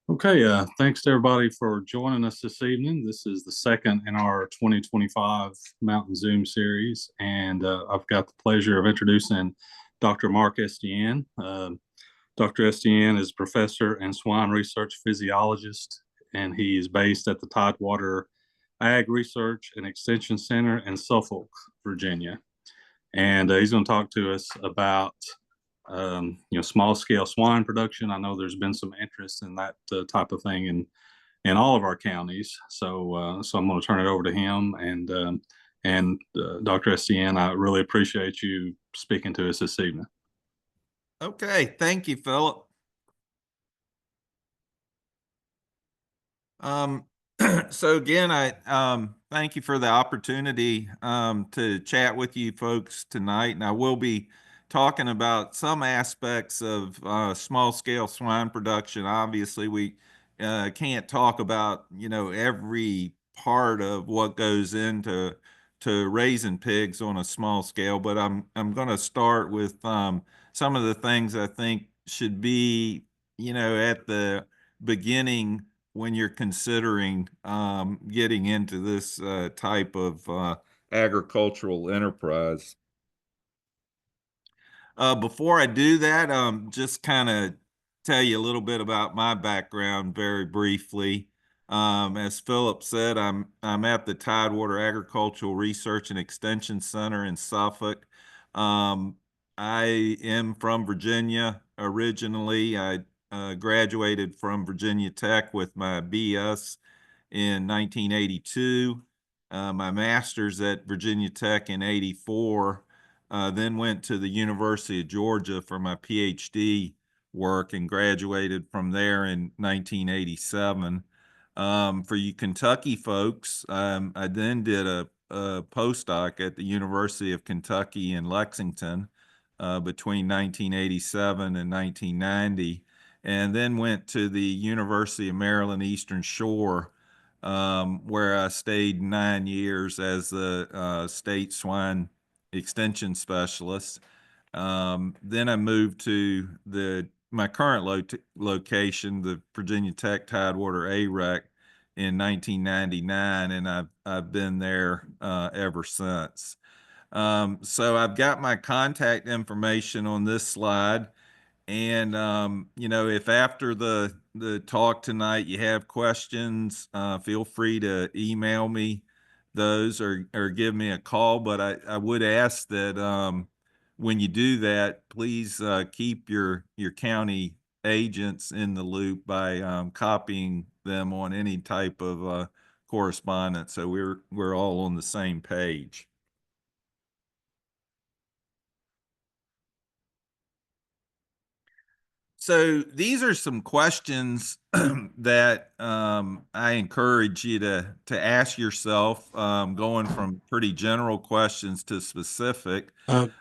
Okay, thanks to everybody for joining us this evening. This is the second in our 2025 Mountain Zoom series, and I've got the pleasure of introducing Dr. Mark Estienne. Dr. Estienne is professor and swine research physiologist, and he is based at the Tidewater AREC Research and Extension Center in Suffolk, Virginia. And he's going to talk to us about small scale swine production. I know there's been some interest in that type of thing in all of our counties. So I'm going to turn it over to him and Dr. Estienne. I really appreciate you speaking to us this evening. Okay, thank you, Philip. So again, I thank you for the opportunity to chat with you folks tonight, and I will be talking about some aspects of small-scale swine production. Obviously, we can't talk about every part of what goes into raising pigs on a small scale, but I'm going to start with some of the things I think should be at the beginning when you're considering getting into this type of agricultural enterprise. Before I do that, just kind of tell you a little bit about my background very briefly. As Philip said, I'm at the Tidewater Agricultural Research and Extension Center in Suffolk. I am from Virginia originally. I graduated from Virginia Tech with my BS in 1982, my master's at Virginia Tech in 84, then went to the University of Georgia for my PhD work and graduated from there in 1987. For you Kentucky folks, I then did a postdoc at the University of Kentucky in Lexington between 1987 and 1990, and then went to the University of Maryland Eastern Shore, where I stayed 9 years as the state swine extension specialist. Then I moved to my current location, the Virginia Tech Tidewater AREC, in 1999, and I've been there ever since. So I've got my contact information on this slide. And if after the talk tonight you have questions, feel free to email me those or give me a call. But I would ask that when you do that, please keep your county agents in the loop by copying them on any type of correspondence, so we're all on the same page. So these are some questions that I encourage you to ask yourself, going from pretty general questions to specific.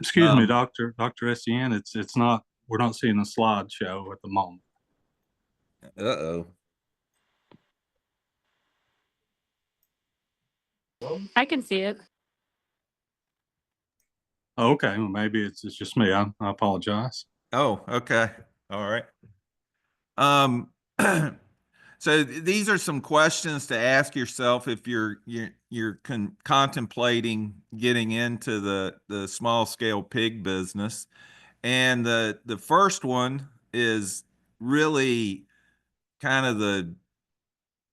Excuse me, Dr. Estienne. It's not. We're not seeing a slideshow at the moment. Uh-oh. I can see it. Oh, okay, well, maybe it's just me. I apologize. Oh, okay. All right. So these are some questions to ask yourself if you're contemplating getting into the small scale pig business. And the first one is really kind of the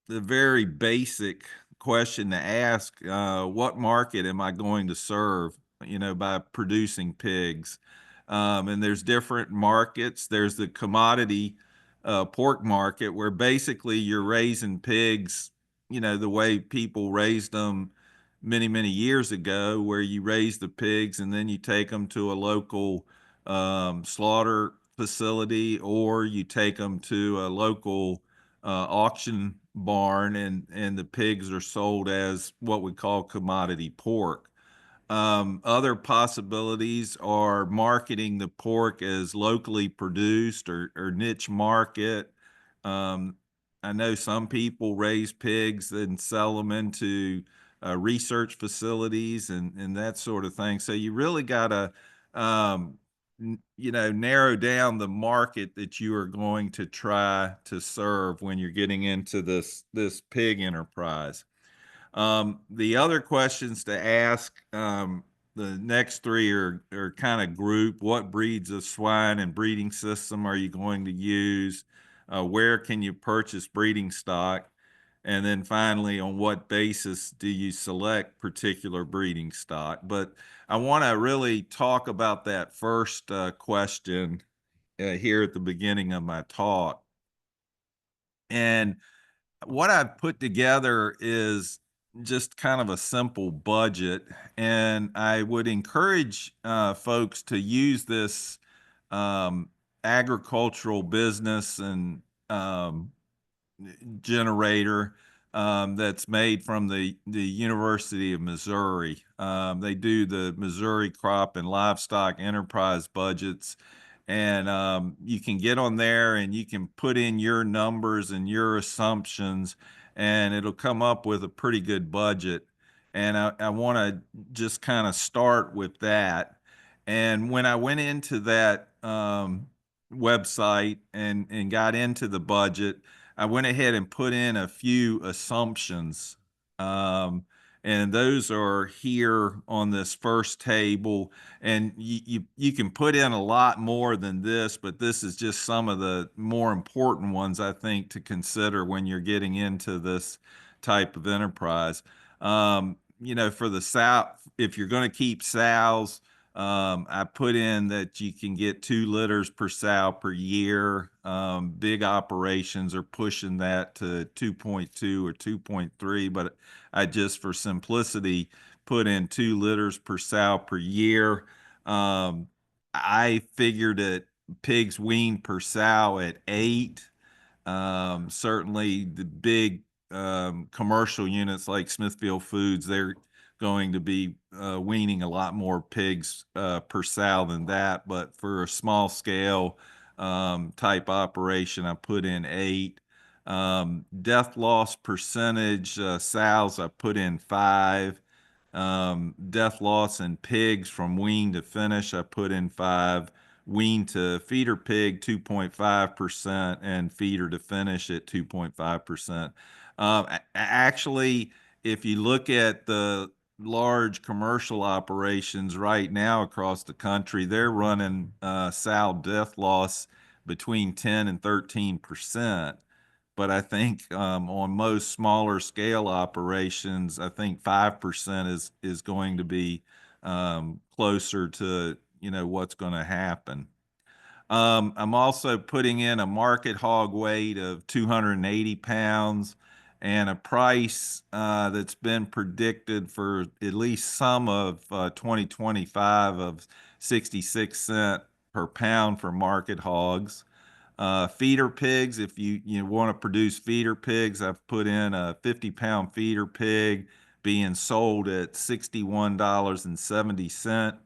very basic question to ask: what market am I going to serve? By producing pigs. And there's different markets. There's the commodity pork market, where basically you're raising pigs, the way people raised them many, many years ago, where you raise the pigs and then you take them to a local slaughter facility, or you take them to a local auction barn, and the pigs are sold as what we call commodity pork. Other possibilities are marketing the pork as locally produced or niche market. I know some people raise pigs and sell them into research facilities and that sort of thing. So you really got to narrow down the market that you are going to try to serve when you're getting into this pig enterprise. The other questions to ask, the next three are kind of group. What breeds of swine and breeding system are you going to use? Where can you purchase breeding stock? And then finally, on what basis do you select particular breeding stock? But I want to really talk about that first question here at the beginning of my talk. And what I've put together is just kind of a simple budget, and I would encourage folks to use this um, agricultural business and generator that's made from the University of Missouri. They do the Missouri Crop and Livestock Enterprise budgets, and you can get on there and you can put in your numbers and your assumptions, and it'll come up with a pretty good budget. And I want to just kind of start with that. And when I went into that website and got into the budget, I went ahead and put in a few assumptions. And those are here on this first table. And you can put in a lot more than this, but this is just some of the more important ones, I think, to consider when you're getting into this type of enterprise. For the sow, if you're going to keep sows, I put in that you can get 2 litters per sow per year. Big operations are pushing that to 2.2 or 2.3, but I just, for simplicity, put in 2 litters per sow per year. I figured that pigs weaned per sow at 8. Certainly the big commercial units like Smithfield Foods, they're going to be weaning a lot more pigs per sow than that. But for a small scale type operation, I put in 8. Death loss percentage, sows, I put in 5. Death loss in pigs from wean to finish, I put in 5. Wean to feeder pig, 2.5%, and feeder to finish at 2.5%. Actually, if you look at the large commercial operations right now across the country, they're running sow death loss between 10 and 13%. But I think on most smaller scale operations, I think 5% is going to be closer to what's going to happen. I'm also putting in a market hog weight of 280 pounds and a price that's been predicted for at least some of 2025 of 66 cents per pound for market hogs. Feeder pigs, if you want to produce feeder pigs, I've put in a 50-pound feeder pig being sold at $61.70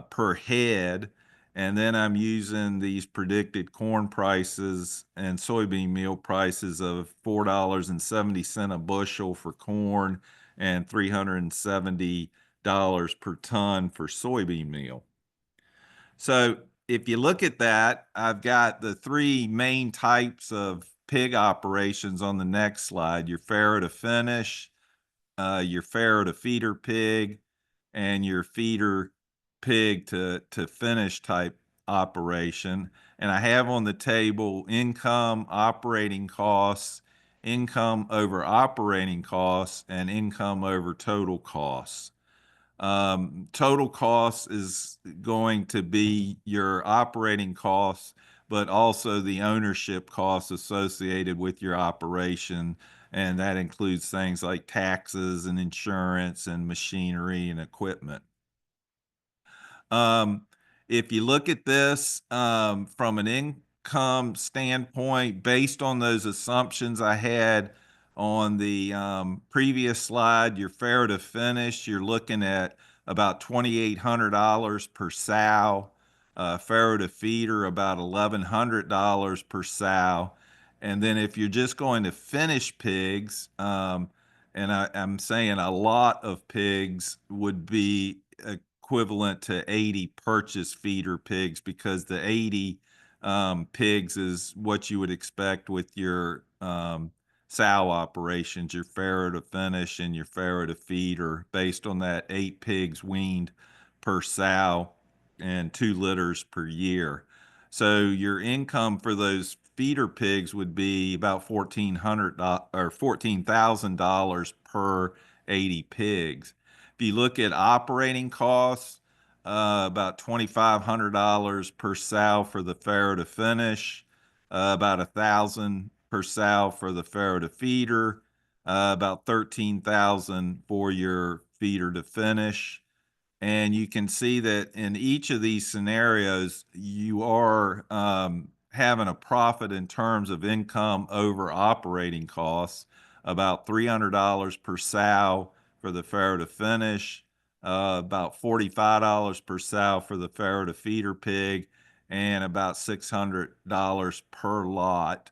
per head. And then I'm using these predicted corn prices and soybean meal prices of $4.70 a bushel for corn and $370 per ton for soybean meal. So if you look at that, I've got the 3 main types of pig operations on the next slide: your farrow to finish, your farrow to feeder pig, and your feeder pig to finish type operation. And I have on the table income, operating costs, income over operating costs, and income over total costs. Total cost is going to be your operating costs, but also the ownership costs associated with your operation. And that includes things like taxes and insurance and machinery and equipment. If you look at this from an income standpoint, based on those assumptions I had on the previous slide, your farrow to finish, you're looking at about $2,800 per sow. Farrow to feeder, about $1,100 per sow. And then if you're just going to finish pigs, and I'm saying a lot of pigs would be equivalent to 80 purchase feeder pigs, because the 80 pigs is what you would expect with your sow operations, your farrow to finish and your farrow to feeder, based on that 8 pigs weaned per sow and 2 litters per year. So your income for those feeder pigs would be about $1,400 or $14,000 per 80 pigs. If you look at operating costs, about $2,500 per sow for the farrow to finish, about $1,000 per sow for the farrow to feeder, about $13,000 for your feeder to finish. And you can see that in each of these scenarios, you are having a profit in terms of income over operating costs, about $300 per sow for the farrow to finish, about $45 per sow for the farrow to feeder pig, and about $600 per lot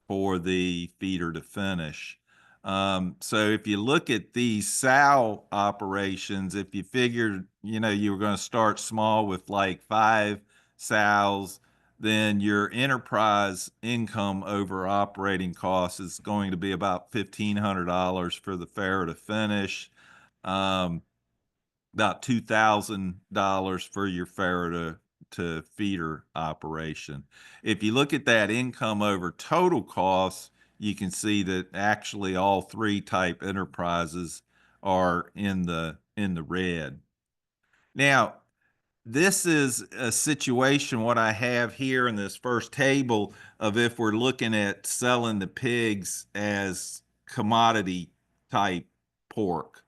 for the feeder to finish. So if you look at these sow operations, if you figured, you were going to start small with like 5 sows, then your enterprise income over operating costs is going to be about $1,500 for the farrow to finish, about $2,000 for your farrow to feeder operation. If you look at that income over total costs, you can see that actually all 3 type enterprises are in the red. Now, this is a situation, what I have here in this first table, of if we're looking at selling the pigs as commodity type pork.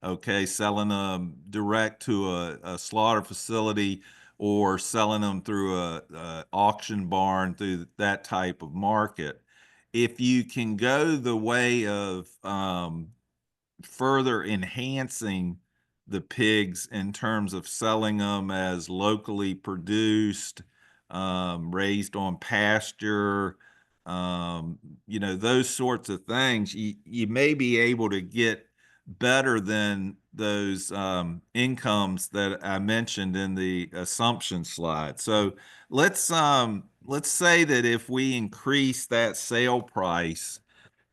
Okay, selling them direct to a slaughter facility, or selling them through a auction barn, through that type of market. If you can go the way of further enhancing the pigs in terms of selling them as locally produced, raised on pasture, those sorts of things, you may be able to get better than those incomes that I mentioned in the assumption slide. So let's say that if we increase that sale price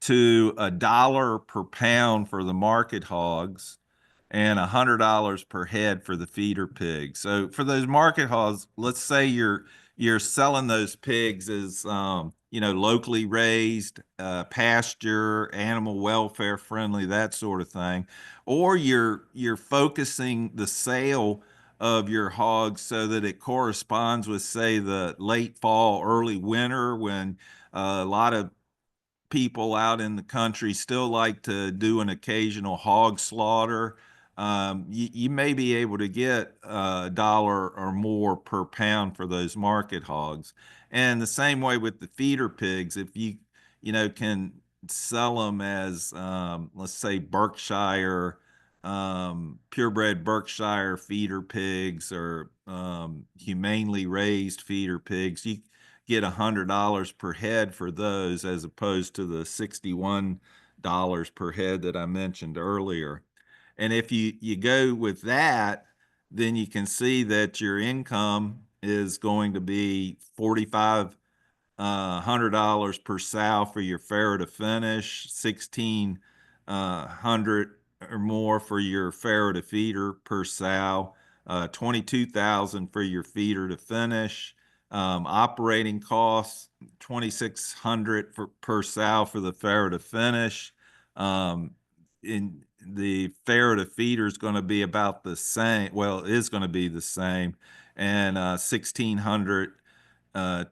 to $1 per pound for the market hogs and $100 per head for the feeder pigs. So for those market hogs, let's say you're selling those pigs as locally raised, pasture, animal welfare friendly, that sort of thing, or you're focusing the sale of your hogs so that it corresponds with, say, the late fall, early winter, when a lot of people out in the country still like to do an occasional hog slaughter. You may be able to get $1 or more per pound for those market hogs. And the same way with the feeder pigs, if you can sell them as, let's say, Berkshire, purebred Berkshire feeder pigs, or humanely raised feeder pigs, you get $100 per head for those, as opposed to the $61 per head that I mentioned earlier. And if you go with that, then you can see that your income is going to be $4,500 per sow for your farrow to finish, $1,600 or more for your farrow to feeder per sow, $22,000 for your feeder to finish. Operating costs, $2,600 per sow for the farrow to finish. In the farrow to feeder is going to be about the same. Well, it is going to be the same, and $1,600 or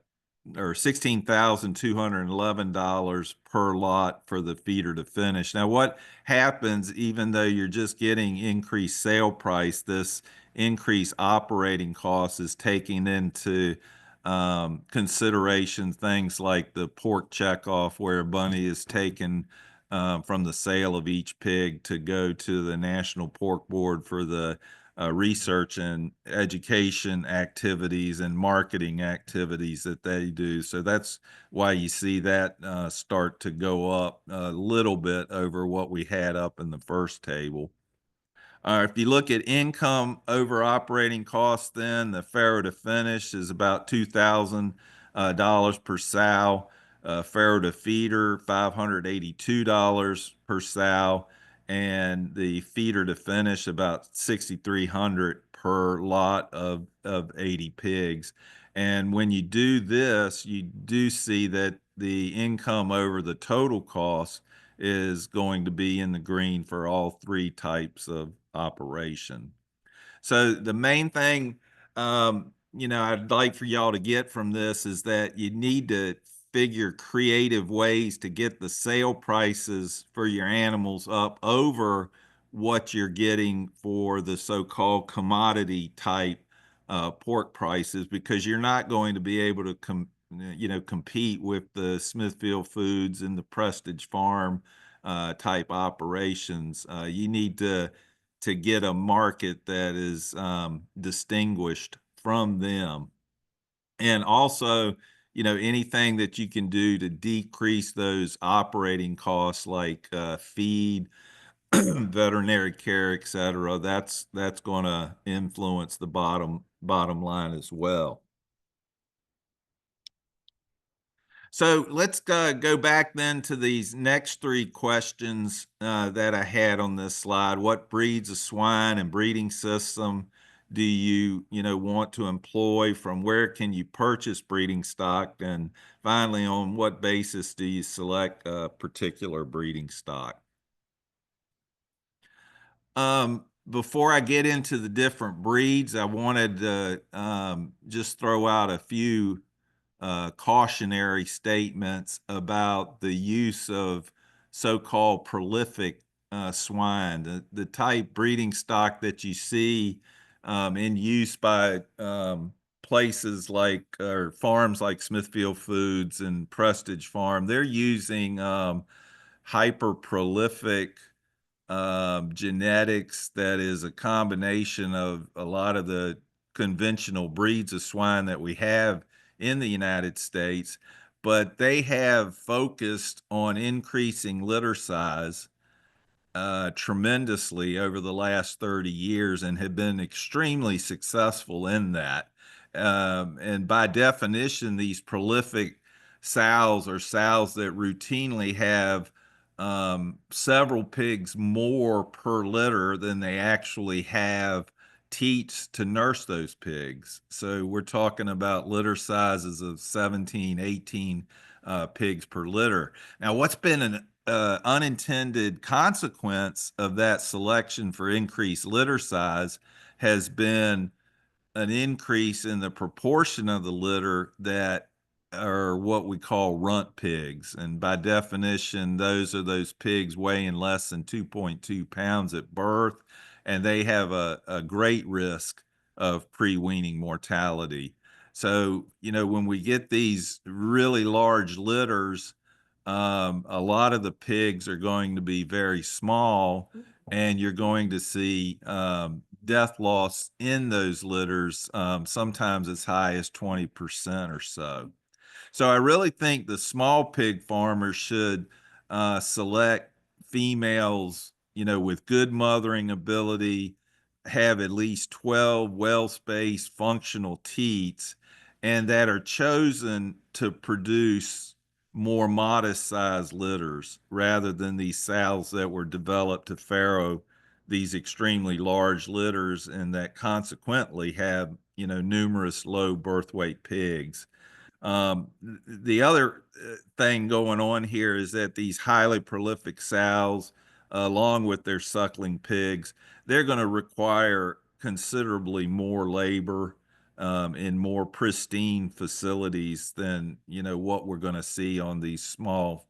$16,211 per lot for the feeder to finish. Now, what happens, even though you're just getting increased sale price, this increased operating cost is taking into consideration things like the pork checkoff, where money is taken from the sale of each pig to go to the National Pork Board for the research and education activities and marketing activities that they do. So that's why you see that start to go up a little bit over what we had up in the first table. If you look at income over operating costs, then the farrow to finish is about $2,000 per sow. Farrow to feeder, $582 per sow, and the feeder to finish about $6,300 per lot of 80 pigs. And when you do this, you do see that the income over the total cost is going to be in the green for all three types of operation. So the main thing, I'd like for y'all to get from this is that you need to figure creative ways to get the sale prices for your animals up over what you're getting for the so-called commodity type pork prices, because you're not going to be able to compete with the Smithfield Foods and the Prestige Farm type operations. You need to get a market that is distinguished from them. And also, anything that you can do to decrease those operating costs like feed, veterinary care, et cetera, that's going to influence the bottom line as well. So let's go back then to these next three questions that I had on this slide. What breeds of swine and breeding system do you want to employ? From where can you purchase breeding stock? And finally, on what basis do you select a particular breeding stock? Before I get into the different breeds, I wanted to just throw out a few cautionary statements about the use of so-called prolific swine, the type breeding stock that you see in use by places like or farms like Smithfield Foods and Prestige Farm. They're using hyper prolific genetics that is a combination of a lot of the conventional breeds of swine that we have in the United States, but they have focused on increasing litter size tremendously over the last 30 years and have been extremely successful in that. And by definition, these prolific sows are sows that routinely have several pigs more per litter than they actually have teats to nurse those pigs. So we're talking about litter sizes of 17, 18 pigs per litter. Now, what's been an unintended consequence of that selection for increased litter size has been an increase in the proportion of the litter that are what we call runt pigs. And by definition, those are those pigs weighing less than 2.2 pounds at birth, and they have a great risk of pre-weaning mortality. So, when we get these really large litters, a lot of the pigs are going to be very small, and you're going to see death loss in those litters, sometimes as high as 20% or so. So I really think the small pig farmers should select females, with good mothering ability, have at least 12 well-spaced functional teats, and that are chosen to produce more modest sized litters rather than these sows that were developed to farrow these extremely large litters and that consequently have, numerous low birth weight pigs. The other thing going on here is that these highly prolific sows, along with their suckling pigs, they're going to require considerably more labor in more pristine facilities than what we're going to see on these small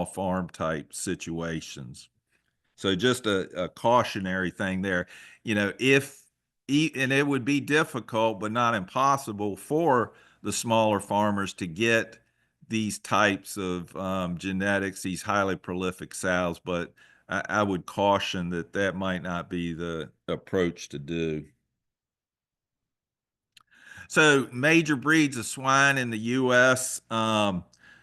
farm type situations. So just a cautionary thing there. If and it would be difficult, but not impossible for the smaller farmers to get these types of genetics, these highly prolific sows, but I would caution that might not be the approach to do. So major breeds of swine in the U.S.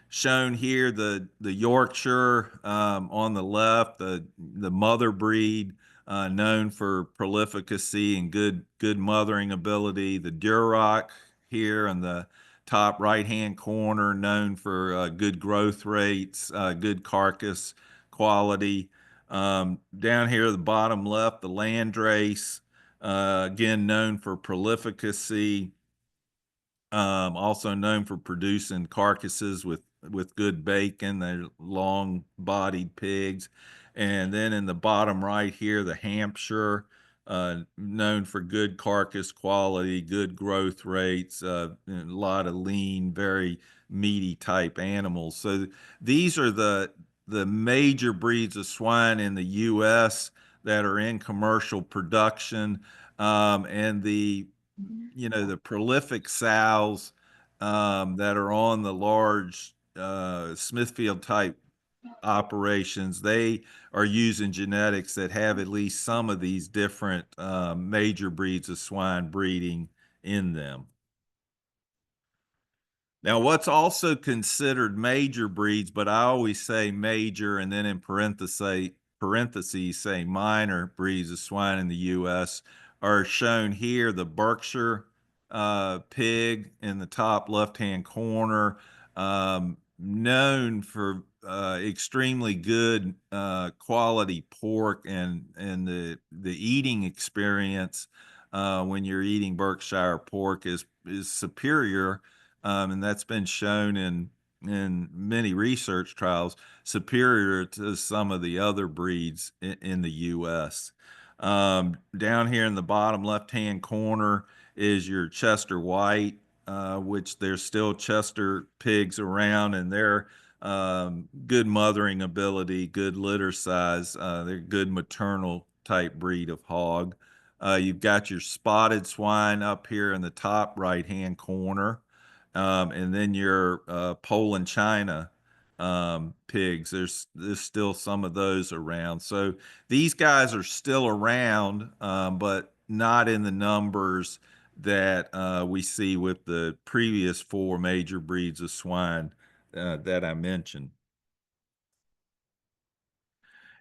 Shown here, the Yorkshire on the left, the mother breed, known for prolificacy and good mothering ability. The Duroc here in the top right-hand corner, known for good growth rates, good carcass quality. Down here at the bottom left, the Landrace, again known for prolificacy, also known for producing carcasses with good bacon. They're long-bodied pigs. And then in the bottom right here, the Hampshire, known for good carcass quality, good growth rates, a lot of lean, very meaty type animals. So these are the major breeds of swine in the U.S. that are in commercial production. And the prolific sows that are on the large Smithfield type operations, they are using genetics that have at least some of these different major breeds of swine breeding in them. Now, what's also considered major breeds, but I always say major and then in parentheses say minor breeds of swine in the U.S. are shown here. The Berkshire pig in the top left-hand corner, known for extremely good quality pork, and the eating experience when you're eating Berkshire pork is superior. And that's been shown in many research trials, superior to some of the other breeds in the U.S. Down here in the bottom left-hand corner is your Chester White, which there's still Chester pigs around, and they're good mothering ability, good litter size. They're good maternal type breed of hog. You've got your spotted swine up here in the top right-hand corner. And then your Poland China pigs. There's still some of those around. So these guys are still around, but not in the numbers that we see with the previous four major breeds of swine that I mentioned.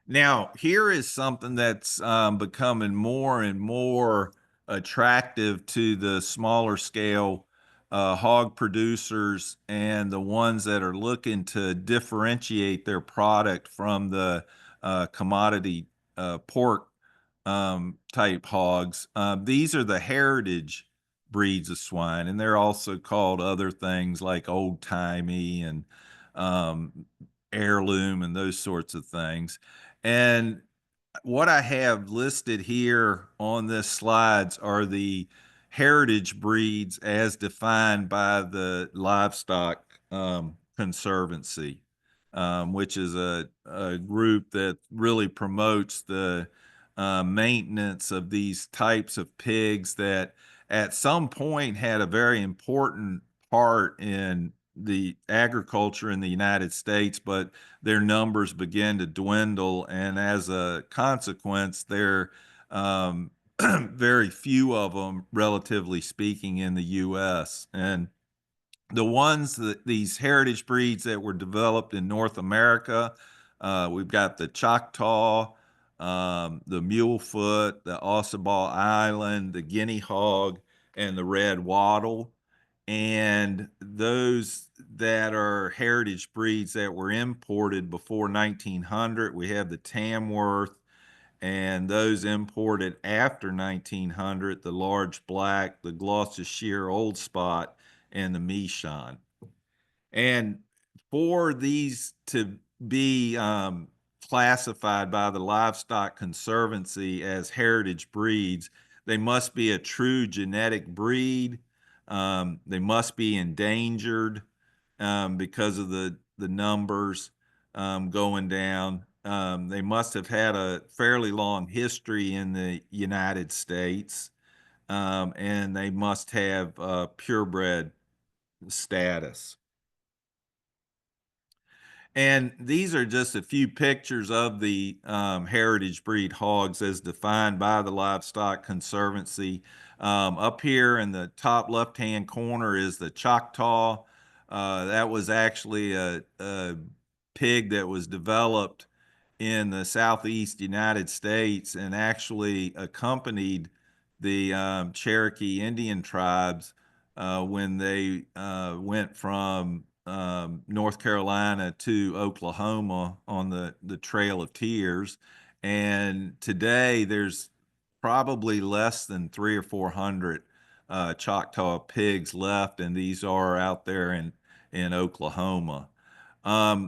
Now, here is something that's becoming more and more attractive to the smaller scale hog producers and the ones that are looking to differentiate their product from the commodity pork type hogs. These are the heritage breeds of swine, and they're also called other things like old timey and heirloom and those sorts of things. And what I have listed here on this slides are the heritage breeds as defined by the Livestock Conservancy, which is a group that really promotes the maintenance of these types of pigs that at some point had a very important part in the agriculture in the United States, but their numbers began to dwindle, and as a consequence, there very few of them, relatively speaking, in the U.S. And the ones that these heritage breeds that were developed in North America, we've got the Choctaw, the Mulefoot, the Ossabaw Island, the Guinea Hog, and the Red Wattle. And those that are heritage breeds that were imported before 1900, we have the Tamworth, and those imported after 1900, the large black, the Gloucestershire Old Spot, and the Meerschaum. And for these to be classified by the Livestock Conservancy as heritage breeds, they must be a true genetic breed. They must be endangered because of the numbers going down. They must have had a fairly long history in the United States, and they must have purebred status. And these are just a few pictures of the heritage breed hogs as defined by the Livestock Conservancy. Up here in the top left-hand corner is the Choctaw. That was actually a pig that was developed in the Southeast United States and actually accompanied the Cherokee Indian tribes when they went from North Carolina to Oklahoma on the Trail of Tears. And today there's probably less than 300 or 400 Choctaw pigs left, and these are out there in Oklahoma.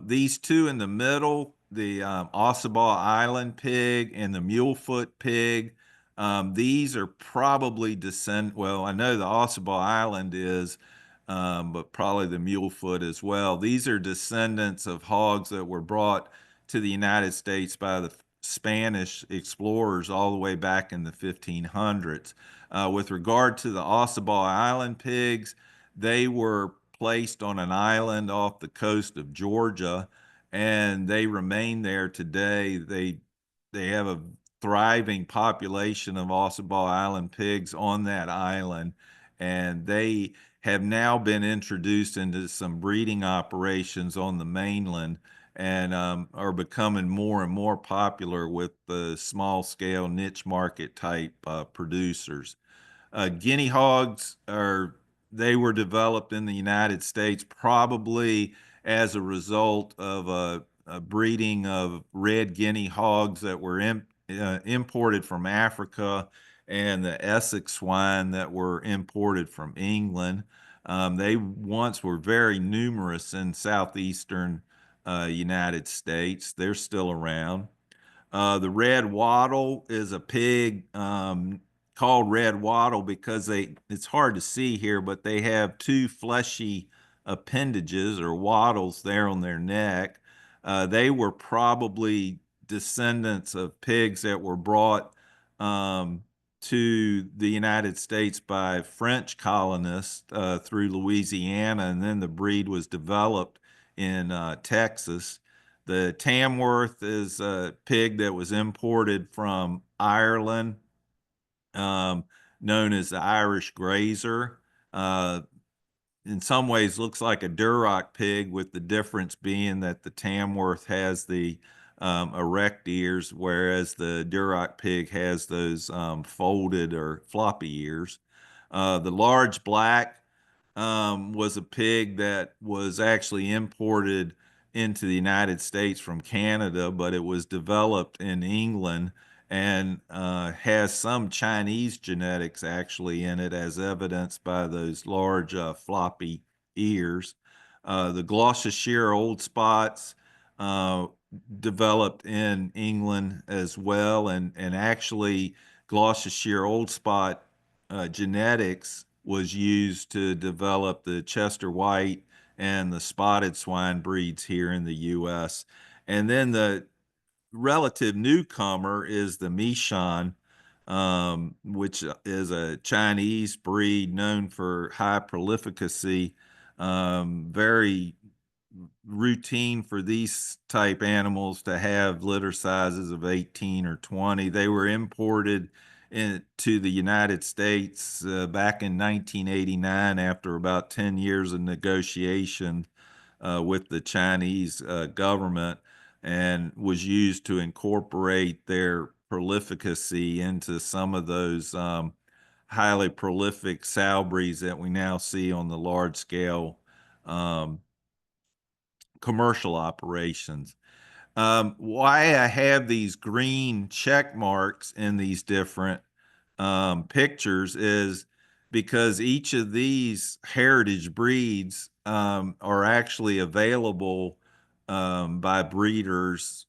These two in the middle, the Ossabaw Island pig and the Mulefoot pig, these are probably well, I know the Ossabaw Island is, but probably the Mulefoot as well. These are descendants of hogs that were brought to the United States by the Spanish explorers all the way back in the 1500s. With regard to the Ossabaw Island pigs, they were placed on an island off the coast of Georgia, and they remain there today. They have a thriving population of Ossabaw Island pigs on that island, and they have now been introduced into some breeding operations on the mainland and are becoming more and more popular with the small scale niche market type producers. Guinea hogs they were developed in the United States probably as a result of a breeding of red guinea hogs that were imported from Africa and the Essex swine that were imported from England. They once were very numerous in southeastern United States. They're still around. The red wattle is a pig called red wattle because it's hard to see here, but they have two fleshy appendages or wattles there on their neck. They were probably descendants of pigs that were brought to the United States by French colonists through Louisiana, and then the breed was developed in Texas. The Tamworth is a pig that was imported from Ireland, known as the Irish Grazer. In some ways looks like a Duroc pig, with the difference being that the Tamworth has the erect ears, whereas the Duroc pig has those folded or floppy ears. The large black was a pig that was actually imported into the United States from Canada, but it was developed in England and has some Chinese genetics actually in it, as evidenced by those large floppy ears. The Gloucestershire Old Spots uh, developed in England as well, and actually Gloucestershire Old Spot genetics was used to develop the Chester White and the spotted swine breeds here in the U.S. And then the relative newcomer is the Michon, which is a Chinese breed known for high prolificacy, very routine for these type animals to have litter sizes of 18 or 20. They were imported into the United States back in 1989 after about 10 years of negotiation with the Chinese government, and was used to incorporate their prolificacy into some of those highly prolific sow breeds that we now see on the large scale commercial operations. Why I have these green check marks in these different pictures is because each of these heritage breeds are actually available by breeders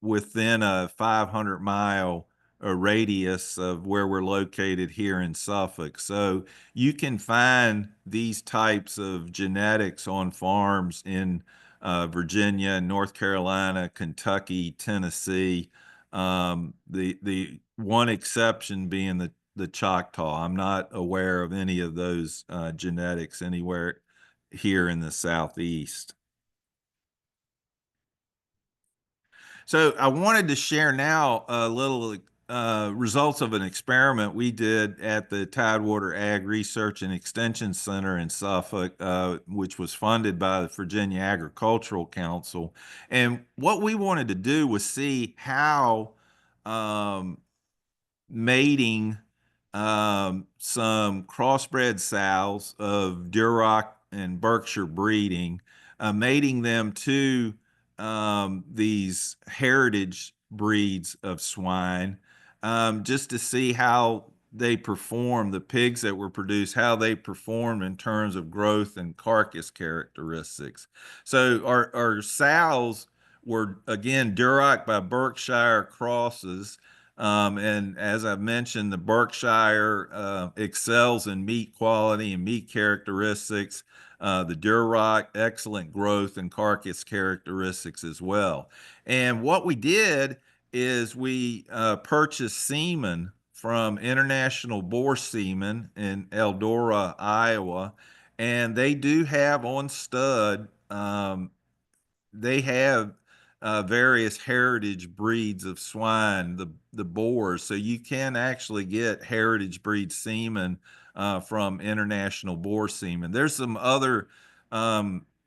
within a 500-mile radius of where we're located here in Suffolk. So you can find these types of genetics on farms in Virginia, North Carolina, Kentucky, Tennessee. The one exception being the Choctaw. I'm not aware of any of those genetics anywhere here in the Southeast. So I wanted to share now a little results of an experiment we did at the Tidewater Ag Research and Extension Center in Suffolk, which was funded by the Virginia Agricultural Council. And what we wanted to do was see how mating some crossbred sows of Duroc and Berkshire breeding, mating them to these heritage breeds of swine, just to see how they perform, the pigs that were produced, how they performed in terms of growth and carcass characteristics. So our sows were, again, Duroc by Berkshire crosses. And as I've mentioned, the Berkshire excels in meat quality and meat characteristics. The Duroc, excellent growth and carcass characteristics as well. And what we did is we purchased semen from International Boar Semen in Eldora, Iowa, and they do have on stud, they have various heritage breeds of swine, the boars. So you can actually get heritage breed semen from International Boar Semen. There's some other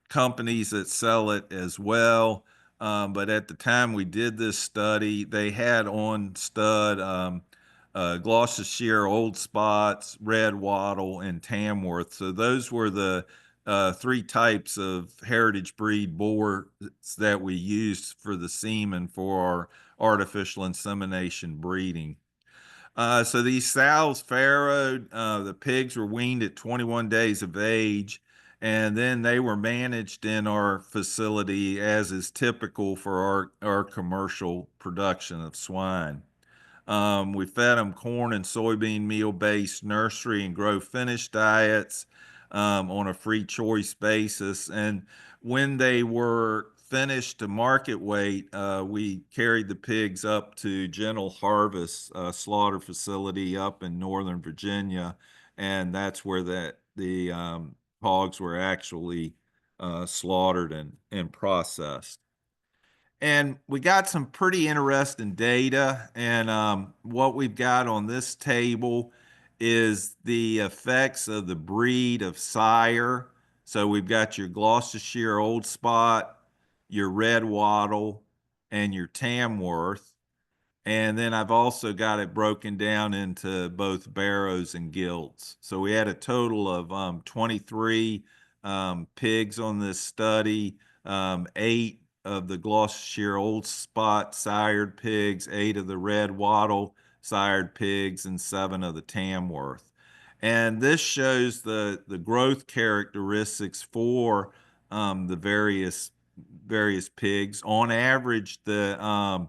companies that sell it as well. But at the time we did this study, they had on stud Gloucestershire Old Spots, Red Wattle, and Tamworth. So those were the three types of heritage breed boars that we used for the semen for our artificial insemination breeding. So these sows farrowed, the pigs were weaned at 21 days of age, and then they were managed in our facility as is typical for our commercial production of swine. We fed them corn and soybean meal-based nursery and grow finish diets on a free choice basis. And when they were finished to market weight, we carried the pigs up to Gentle Harvest slaughter facility up in Northern Virginia, and that's where the hogs were actually slaughtered and processed. And we got some pretty interesting data. And what we've got on this table is the effects of the breed of sire. So we've got your Gloucestershire Old Spot, your Red Wattle, and your Tamworth. And then I've also got it broken down into both barrows and gilts. So we had a total of 23 pigs on this study, 8 of the Gloucestershire Old Spot sired pigs, 8 of the Red Wattle sired pigs, and 7 of the Tamworth. And this shows the growth characteristics for the various pigs. On average, the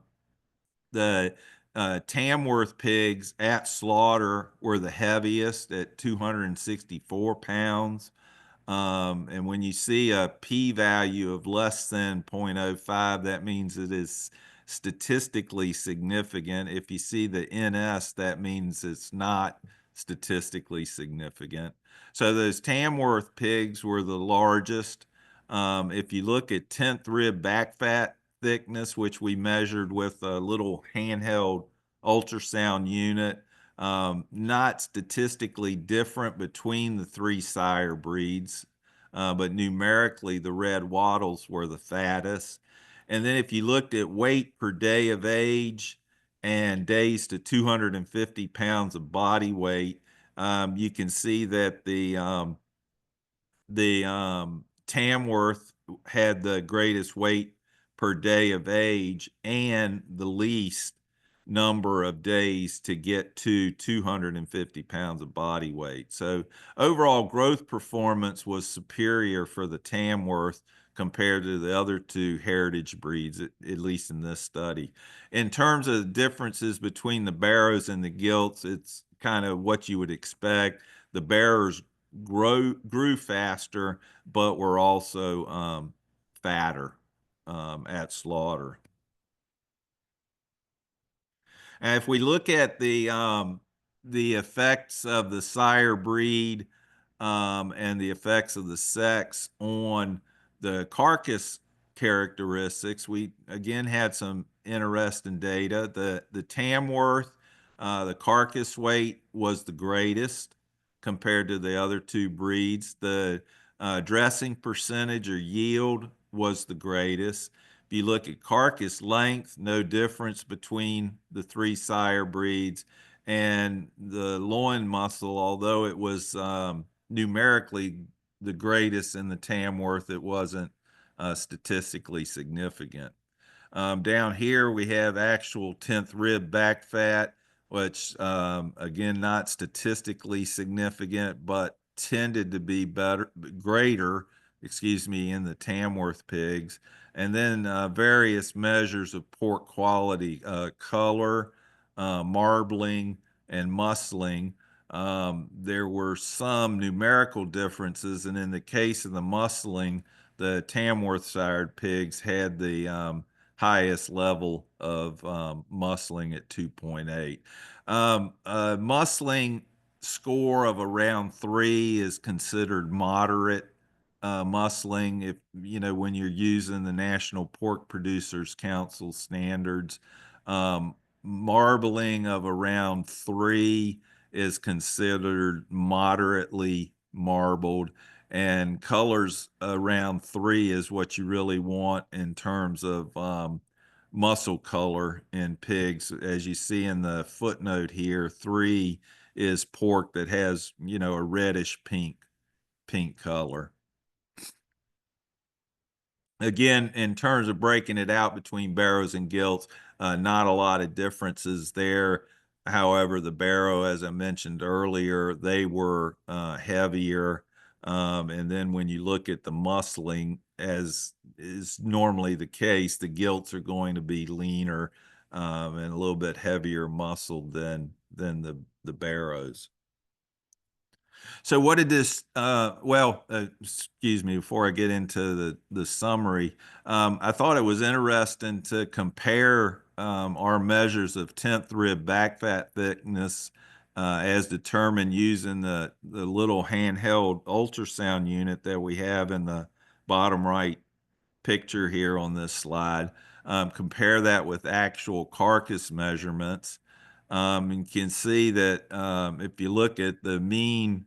Tamworth pigs at slaughter were the heaviest at 264 pounds. And when you see a p-value of less than 0.05, that means it is statistically significant. If you see the NS, that means it's not statistically significant. So those Tamworth pigs were the largest. If you look at 10th rib back fat thickness, which we measured with a little handheld ultrasound unit, not statistically different between the 3 sire breeds, but numerically the Red Wattles were the fattest. And then if you looked at weight per day of age and days to 250 pounds of body weight, you can see that the Tamworth had the greatest weight per day of age and the least number of days to get to 250 pounds of body weight. So overall growth performance was superior for the Tamworth compared to the other 2 heritage breeds, at least in this study. In terms of the differences between the barrows and the gilts, it's kind of what you would expect. The barrows grew faster, but were also fatter at slaughter. And if we look at the effects of the sire breed and the effects of the sex on the carcass characteristics, we again had some interesting data. The Tamworth The carcass weight was the greatest compared to the other two breeds. The dressing percentage or yield was the greatest. If you look at carcass length, no difference between the three sire breeds. And the loin muscle, although it was numerically the greatest in the Tamworth, it wasn't statistically significant. Down here, we have actual 10th rib back fat, which, again, not statistically significant, but tended to be greater, excuse me, in the Tamworth pigs. And then various measures of pork quality, color, marbling, and muscling. There were some numerical differences, and in the case of the muscling, the Tamworth sired pigs had the highest level of muscling at 2.8. A muscling score of around 3 is considered moderate muscling if, when you're using the National Pork Producers Council standards. Marbling of around 3 is considered moderately marbled, and colors around 3 is what you really want in terms of muscle color in pigs. As you see in the footnote here, 3 is pork that has, a reddish pink color. Again, in terms of breaking it out between barrows and gilts, not a lot of differences there. However, the barrow, as I mentioned earlier, they were heavier. And then when you look at the muscling, as is normally the case, the gilts are going to be leaner and a little bit heavier muscled than the barrows. So what did this, excuse me, before I get into the summary, I thought it was interesting to compare our measures of 10th rib back fat thickness as determined using the little handheld ultrasound unit that we have in the bottom right picture here on this slide. Compare that with actual carcass measurements. And you can see that if you look at the mean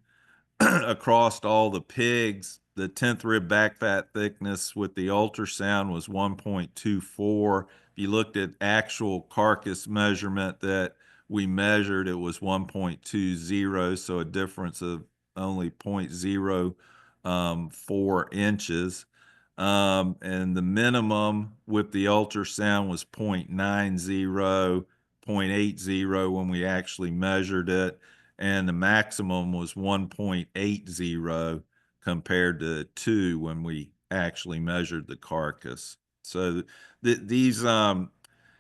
across all the pigs, the 10th rib back fat thickness with the ultrasound was 1.24. If you looked at actual carcass measurement that we measured, it was 1.20, so a difference of only 0.04 inches. And the minimum with the ultrasound was 0.90, 0.80 when we actually measured it, and the maximum was 1.80 compared to 2 when we actually measured the carcass. So these handheld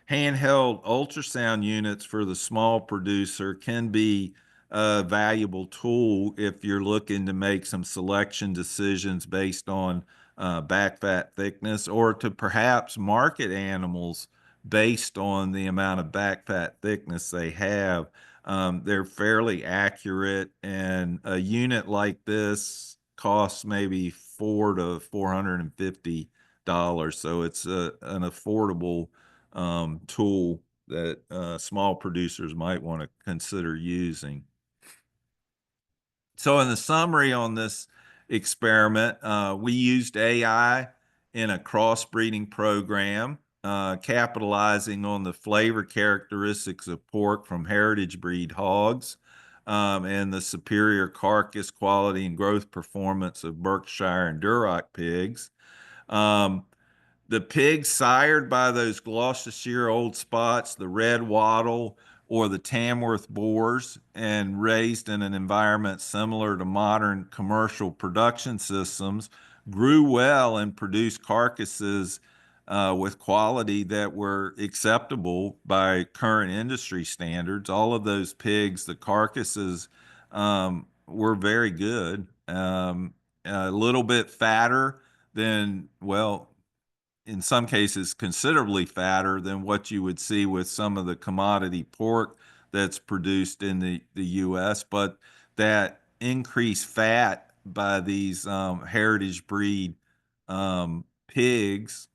ultrasound units for the small producer can be a valuable tool if you're looking to make some selection decisions based on back fat thickness, or to perhaps market animals based on the amount of back fat thickness they have. They're fairly accurate, and a unit like this costs maybe $400 to $450. So it's an affordable tool that small producers might want to consider using. So in the summary on this experiment, we used AI in a crossbreeding program, capitalizing on the flavor characteristics of pork from heritage breed hogs and the superior carcass quality and growth performance of Berkshire and Duroc pigs. The pigs sired by those Gloucestershire Old Spots, the Red Wattle, or the Tamworth boars, and raised in an environment similar to modern commercial production systems, grew well and produced carcasses with quality that were acceptable by current industry standards. All of those pigs, the carcasses were very good, a little bit fatter than, well, in some cases considerably fatter than what you would see with some of the commodity pork that's produced in the U.S., but that increased fat by these heritage breed pigs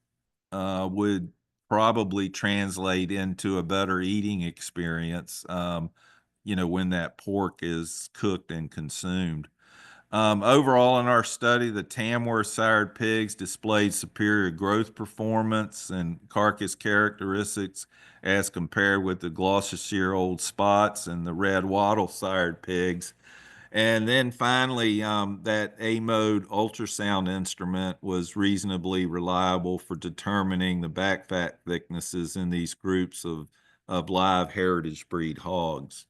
would probably translate into a better eating experience, when that pork is cooked and consumed. Overall, in our study, the Tamworth sired pigs displayed superior growth performance and carcass characteristics as compared with the Gloucestershire Old Spots and the Red Wattle sired pigs. And then finally, that A-mode ultrasound instrument was reasonably reliable for determining the back fat thicknesses in these groups of live heritage breed hogs.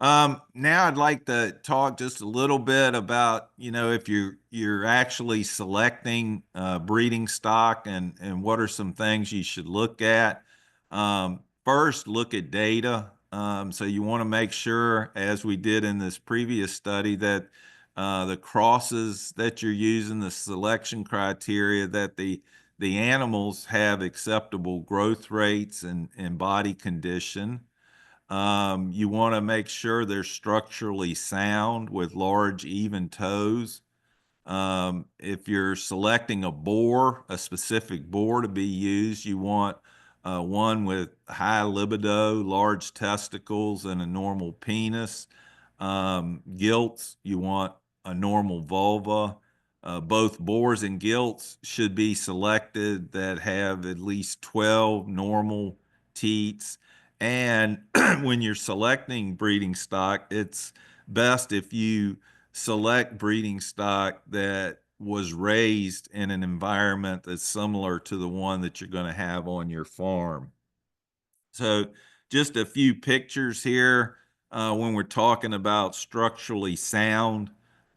Now I'd like to talk just a little bit about, if you're actually selecting breeding stock and what are some things you should look at. First, look at data. So you want to make sure, as we did in this previous study, that the crosses that you're using, the selection criteria, that the animals have acceptable growth rates and body condition. You want to make sure they're structurally sound with large, even toes. If you're selecting a specific boar to be used, you want one with high libido, large testicles, and a normal penis. Gilts, you want a normal vulva. Both boars and gilts should be selected that have at least 12 normal teats. And when you're selecting breeding stock, it's best if you select breeding stock that was raised in an environment that's similar to the one that you're going to have on your farm. So just a few pictures here when we're talking about structurally sound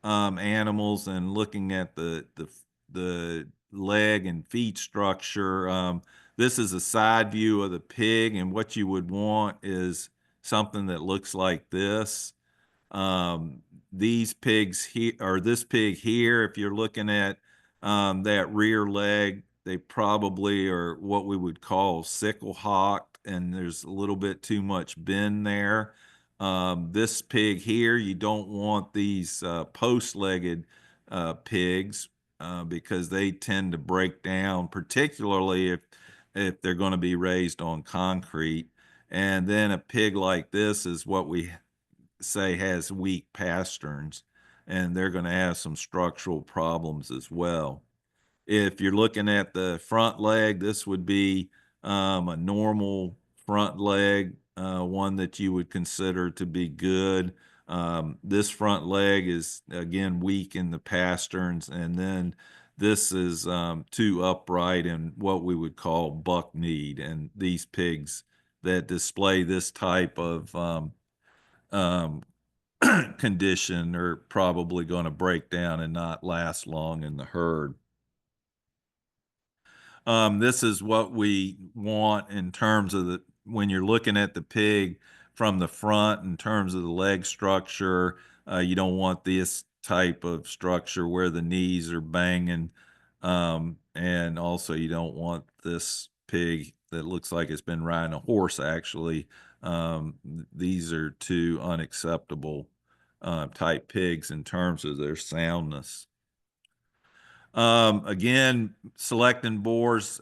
animals and looking at the leg and feet structure. This is a side view of the pig, and what you would want is something that looks like this. These pigs here, or this pig here, if you're looking at that rear leg, they probably are what we would call sickle hocked, and there's a little bit too much bend there. This pig here, you don't want these post-legged pigs because they tend to break down, particularly if they're going to be raised on concrete. And then a pig like this is what we say has weak pasterns, and they're going to have some structural problems as well. If you're looking at the front leg, this would be a normal front leg, one that you would consider to be good. This front leg is, again, weak in the pasterns, and then this is too upright and what we would call buck-kneed. And these pigs that display this type of um, condition are probably going to break down and not last long in the herd. This is what we want in terms of when you're looking at the pig from the front in terms of the leg structure. You don't want this type of structure where the knees are banging. And also you don't want this pig that looks like it's been riding a horse, actually. These are two unacceptable type pigs in terms of their soundness. Again, selecting boars,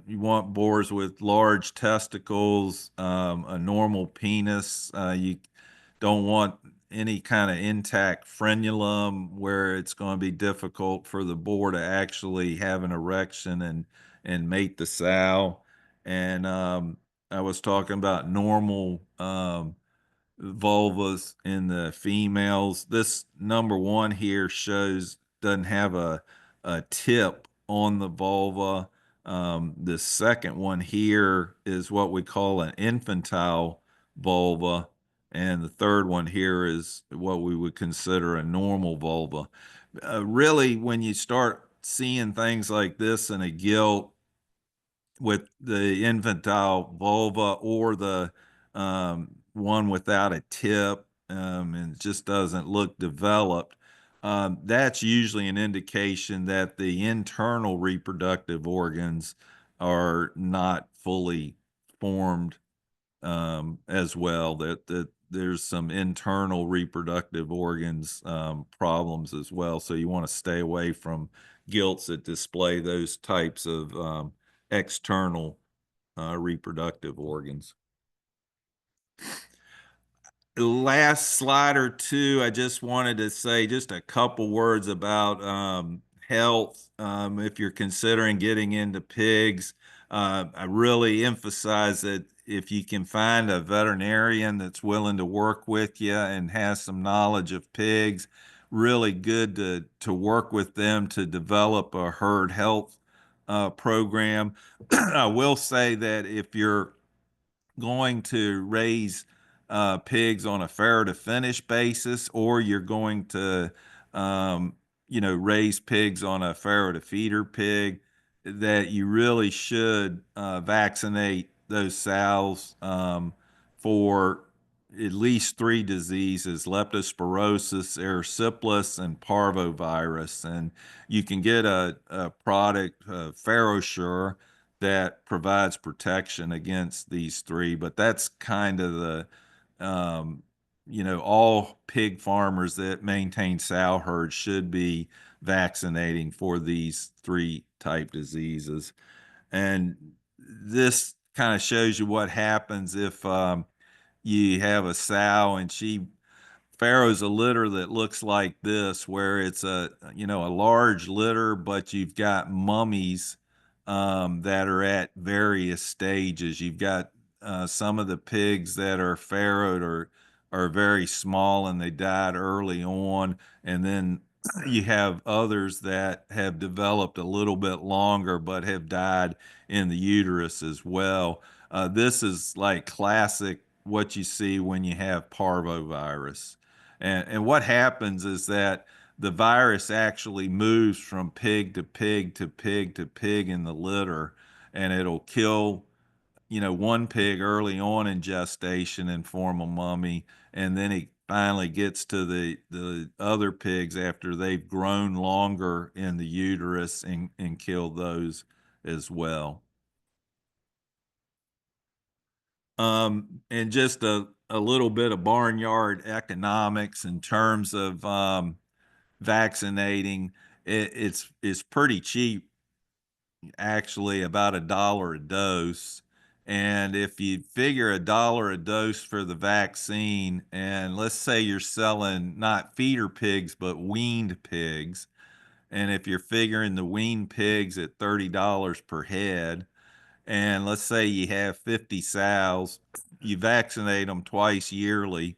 you want boars with large testicles, a normal penis. You don't want any kind of intact frenulum where it's going to be difficult for the boar to actually have an erection and mate the sow. And I was talking about normal vulvas in the females. This number one here doesn't have a tip on the vulva. The second one here is what we call an infantile vulva, and the third one here is what we would consider a normal vulva. Really, when you start seeing things like this in a gilt with the infantile vulva or the one without a tip, and it just doesn't look developed, that's usually an indication that the internal reproductive organs are not fully formed as well, that there's some internal reproductive organs problems as well. So you want to stay away from gilts that display those types of external reproductive organs. The last slide or two, I just wanted to say just a couple words about health. If you're considering getting into pigs, I really emphasize that if you can find a veterinarian that's willing to work with you and has some knowledge of pigs, really good to work with them to develop a herd health program. I will say that if you're going to raise pigs on a farrow to finish basis, or you're going to, raise pigs on a farrow to feeder pig, that you really should vaccinate those sows for at least 3 diseases: leptospirosis, erysipelas, and parvovirus. And you can get a product, FarrowSure, that provides protection against these 3. But that's kind of all pig farmers that maintain sow herds should be vaccinating for these 3 type diseases. And this kind of shows you what happens if you have a sow and she farrow's a litter that looks like this, where it's a large litter, but you've got mummies that are at various stages. You've got some of the pigs that are farrowed are very small and they died early on, and then you have others that have developed a little bit longer but have died in the uterus as well. This is like classic what you see when you have parvovirus. And what happens is that the virus actually moves from pig to pig to pig to pig in the litter, and it'll kill, one pig early on in gestation and form a mummy, and then it finally gets to the other pigs after they've grown longer in the uterus and kill those as well. And just a little bit of barnyard economics in terms of vaccinating. It's pretty cheap, actually, about $1 a dose. And if you figure $1 a dose for the vaccine, and let's say you're selling not feeder pigs but weaned pigs, and if you're figuring the weaned pigs at $30 per head, and let's say you have 50 sows, you vaccinate them twice yearly,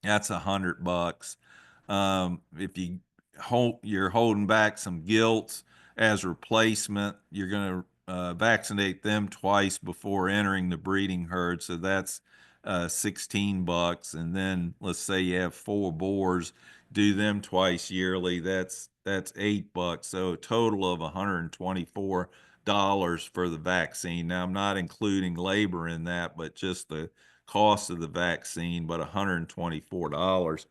that's $100. If you're holding back some gilts as replacement, you're going to vaccinate them twice before entering the breeding herd, so that's $16. And then let's say you have 4 boars, do them twice yearly, that's $8. So a total of $124 for the vaccine. Now, I'm not including labor in that, but just the cost of the vaccine, but $124.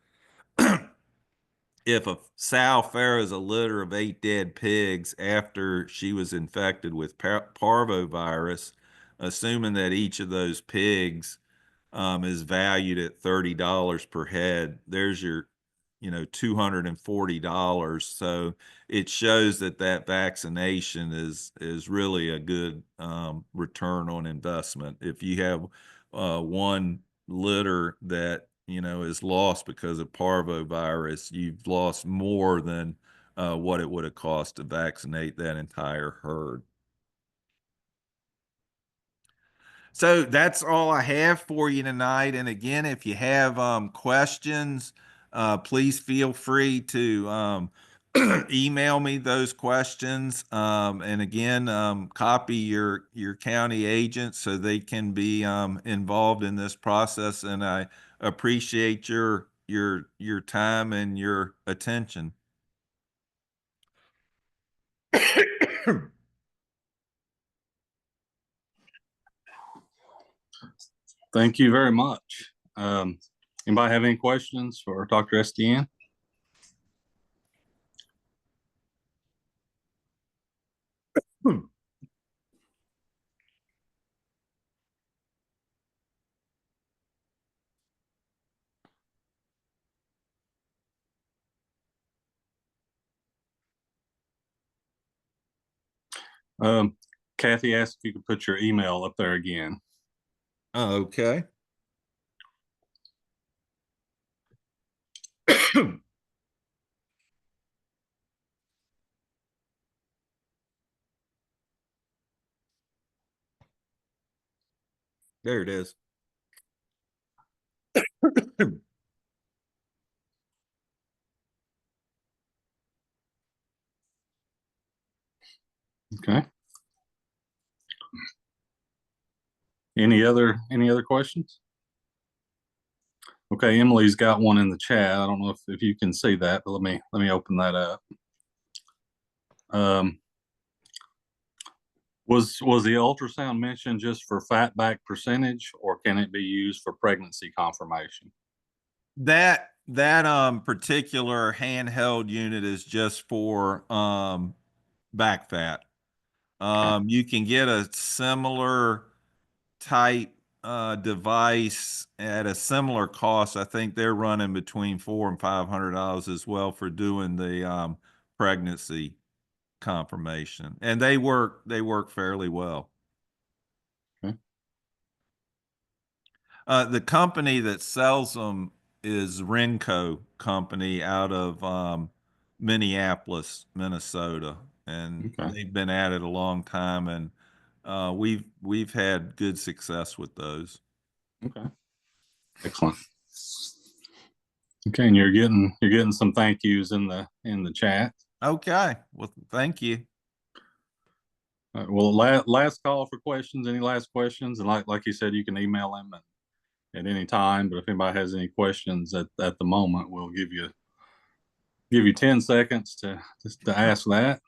If a sow farrows a litter of 8 dead pigs after she was infected with parvovirus, assuming that each of those pigs is valued at $30 per head, there's your, $240. So it shows that vaccination is really a good return on investment. If you have one litter that is lost because of parvovirus, you've lost more than what it would have cost to vaccinate that entire herd. So that's all I have for you tonight. And again, if you have questions, please feel free to email me those questions. And again, copy your county agent so they can be involved in this process. And I appreciate your time and your attention. Thank you very much. Anybody have any questions for Dr. Estienne? Kathy asked if you could put your email up there again. Okay. There it is. Okay. Any other questions? Okay, Emily's got one in the chat. I don't know if you can see that, but let me open that up. Was the ultrasound mentioned just for fat back percentage, or can it be used for pregnancy confirmation? That particular handheld unit is just for back fat. You can get a similar type device at a similar cost. I think they're running between $400 and $500 as well for doing the pregnancy confirmation, and they work fairly well. Okay. The company that sells them is Renco Company out of Minneapolis, Minnesota, and Okay. they've been at it a long time, and we've had good success with those. Okay. Excellent. Okay, and you're getting some thank yous in the chat. Okay, well, thank you. Well, last call for questions. Any last questions? And like you said, you can email them at any time. But if anybody has any questions at the moment, we'll give you 10 seconds to ask that.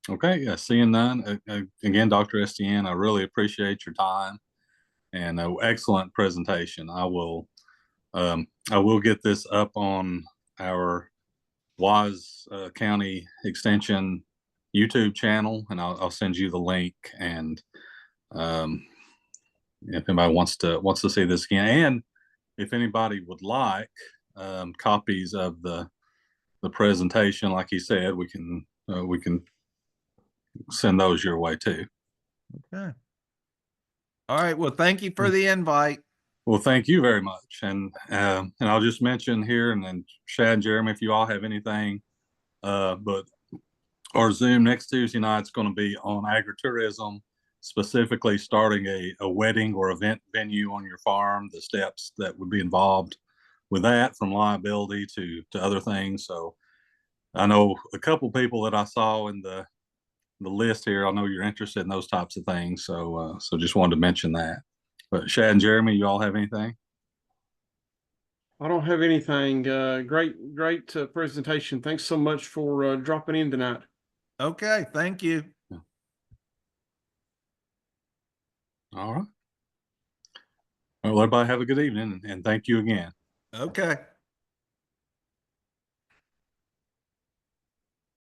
Okay, yeah, seeing none. Again, Dr. Estienne, I really appreciate your time and excellent presentation. I will get this up on our Wise County Extension YouTube channel, and I'll send you the link. And if anybody wants to see this again, and if anybody would like copies of the presentation, like you said, we can send those your way too. Okay. All right. Well, thank you for the invite. Well, thank you very much. And I'll just mention here, and then Shad and Jeremy, if you all have anything, but our Zoom next Tuesday night is going to be on agritourism, specifically starting a wedding or event venue on your farm, the steps that would be involved with that, from liability to other things. So I know a couple people that I saw in the list here. I know you're interested in those types of things. So just wanted to mention that. But Shad and Jeremy, you all have anything? I don't have anything. Great presentation. Thanks so much for dropping in tonight. Okay, thank you. All right. Well, everybody have a good evening, and thank you again. Okay.